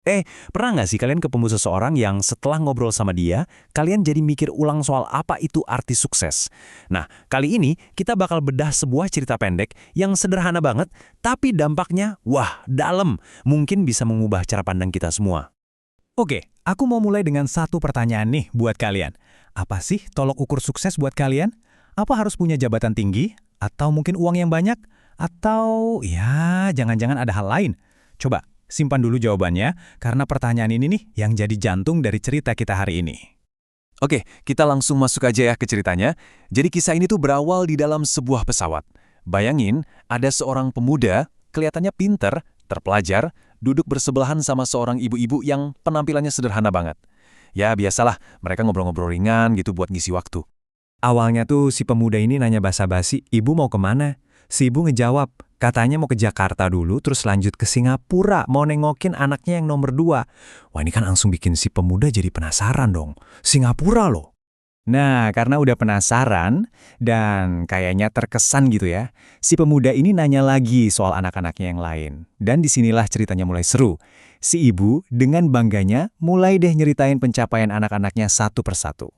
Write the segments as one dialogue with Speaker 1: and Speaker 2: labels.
Speaker 1: Pernah nggak sih kalian ketemu seseorang yang setelah ngobrol sama dia, kalian jadi mikir ulang soal apa itu arti sukses? Nah, kali ini kita bakal bedah sebuah cerita pendek yang sederhana banget, tapi dampaknya, wah, dalam. Mungkin bisa mengubah cara pandang kita semua.
Speaker 2: Oke, aku mau mulai dengan satu pertanyaan nih buat kalian. Apa sih tolok ukur sukses buat kalian? Apa harus punya jabatan tinggi? Atau mungkin uang yang banyak? Atau ya, jangan-jangan ada hal lain? Coba, simpan dulu jawabannya, karena pertanyaan ini nih yang jadi jantung dari cerita kita hari ini.
Speaker 1: Oke, kita langsung masuk aja ya ke ceritanya. Jadi kisah ini tuh berawal di dalam sebuah pesawat. Bayangin, ada seorang pemuda, kelihatannya pinter, terpelajar, duduk bersebelahan sama seorang ibu-ibu yang penampilannya sederhana banget. Ya, biasalah, mereka ngobrol-ngobrol ringan gitu buat ngisi waktu.
Speaker 2: Awalnya tuh si pemuda ini nanya basa-basi, ibu mau kemana? Si ibu ngejawab, katanya mau ke Jakarta dulu, terus lanjut ke Singapura, mau nengokin anaknya yang nomor 2. Wah, ini kan langsung bikin si pemuda jadi penasaran dong. Singapura loh. Nah, karena udah penasaran dan kayaknya terkesan gitu ya, si pemuda ini nanya lagi soal anak-anaknya yang lain. Dan disinilah ceritanya mulai seru. Si ibu dengan bangganya mulai deh nyeritain pencapaian anak-anaknya satu persatu.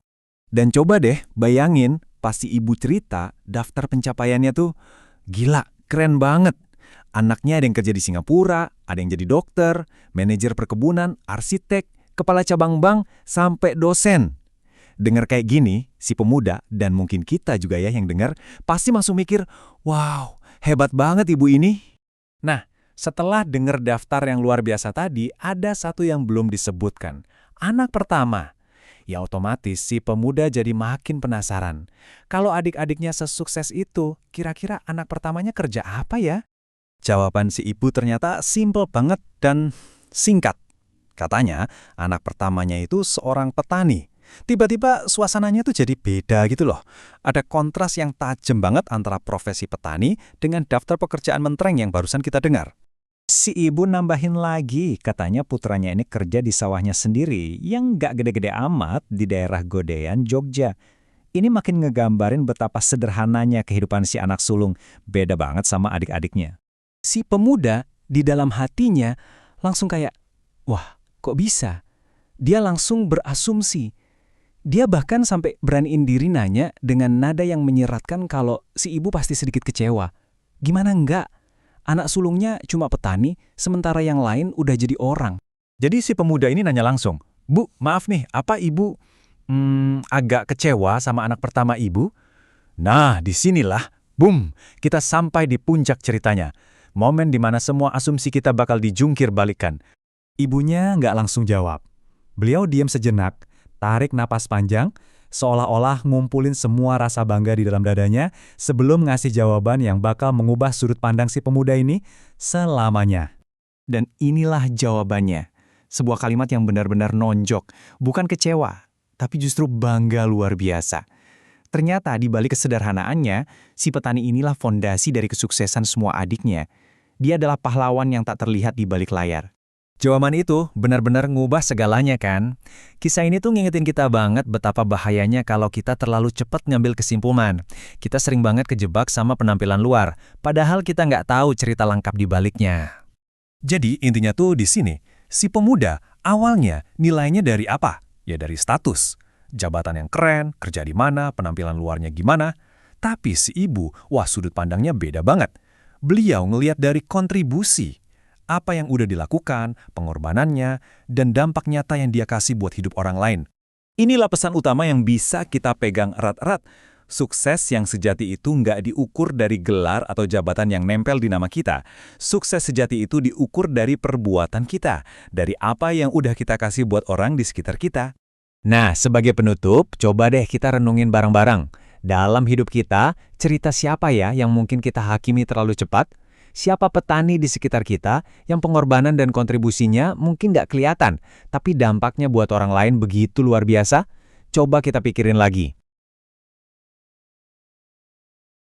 Speaker 2: Dan coba deh bayangin, pas si ibu cerita, daftar pencapaiannya tuh gila, keren banget. Anaknya ada yang kerja di Singapura, ada yang jadi dokter, manajer perkebunan, arsitek, kepala cabang bank, sampai dosen. Dengar kayak gini, si pemuda, dan mungkin kita juga ya yang dengar, pasti langsung mikir, wow, hebat banget ibu ini. Nah, setelah dengar daftar yang luar biasa tadi, ada satu yang belum disebutkan. Anak pertama. Ya otomatis si pemuda jadi makin penasaran. Kalau adik-adiknya sesukses itu, kira-kira anak pertamanya kerja apa ya? Jawaban si ibu ternyata simple banget dan singkat. Katanya, anak pertamanya itu seorang petani. Tiba-tiba suasananya tuh jadi beda gitu loh. Ada kontras yang tajam banget antara profesi petani dengan daftar pekerjaan mentereng yang barusan kita dengar. Si ibu nambahin lagi, katanya putranya ini kerja di sawahnya sendiri yang nggak gede-gede amat di daerah Godean, Jogja. Ini makin ngegambarin betapa sederhananya kehidupan si anak sulung, beda banget sama adik-adiknya. Si pemuda di dalam hatinya langsung kayak, wah kok bisa? Dia langsung berasumsi. Dia bahkan sampai beraniin diri nanya dengan nada yang menyeratkan kalau si ibu pasti sedikit kecewa. Gimana enggak? Anak sulungnya cuma petani, sementara yang lain udah jadi orang. Jadi si pemuda ini nanya langsung, Bu, maaf nih, apa ibu agak kecewa sama anak pertama ibu? Nah, disinilah, boom, kita sampai di puncak ceritanya. Momen di mana semua asumsi kita bakal dijungkir balikan. Ibunya nggak langsung jawab. Beliau diam sejenak, tarik napas panjang, seolah-olah ngumpulin semua rasa bangga di dalam dadanya sebelum ngasih jawaban yang bakal mengubah sudut pandang si pemuda ini selamanya. Dan inilah jawabannya. Sebuah kalimat yang benar-benar nonjok, bukan kecewa, tapi justru bangga luar biasa. Ternyata di balik kesederhanaannya, si petani inilah fondasi dari kesuksesan semua adiknya. Dia adalah pahlawan yang tak terlihat di balik layar. Jawaban itu benar-benar ngubah segalanya kan? Kisah ini tuh ngingetin kita banget betapa bahayanya kalau kita terlalu cepat ngambil kesimpulan. Kita sering banget kejebak sama penampilan luar, padahal kita nggak tahu cerita lengkap di baliknya. Jadi intinya tuh di sini, si pemuda awalnya nilainya dari apa? Ya dari status. Jabatan yang keren, kerja di mana, penampilan luarnya gimana. Tapi si ibu, wah sudut pandangnya beda banget. Beliau ngelihat dari kontribusi. Apa yang udah dilakukan, pengorbanannya, dan dampak nyata yang dia kasih buat hidup orang lain. Inilah pesan utama yang bisa kita pegang erat-erat. Sukses yang sejati itu nggak diukur dari gelar atau jabatan yang nempel di nama kita. Sukses sejati itu diukur dari perbuatan kita, dari apa yang udah kita kasih buat orang di sekitar kita. Nah, sebagai penutup, coba deh kita renungin bareng-bareng. Dalam hidup kita, cerita siapa ya yang mungkin kita hakimi terlalu cepat? Siapa petani di sekitar kita yang pengorbanan dan kontribusinya mungkin nggak kelihatan, tapi dampaknya buat orang lain begitu luar biasa? Coba kita pikirin lagi.